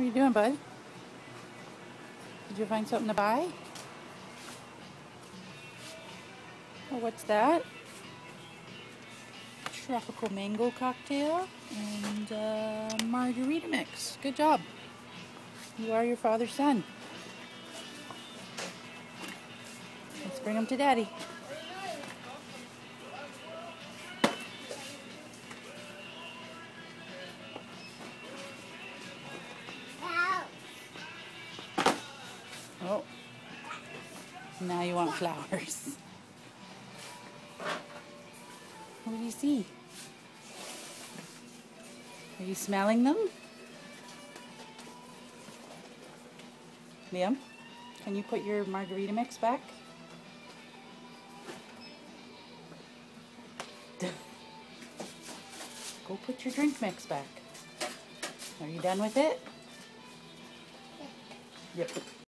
What are you doing, bud? Did you find something to buy? Oh, what's that? Tropical mango cocktail and margarita mix. Good job. You are your father's son. Let's bring him to Daddy. Oh, now you want flowers. What do you see? Are you smelling them? Liam, can you put your margarita mix back? Go put your drink mix back. Are you done with it? Yep.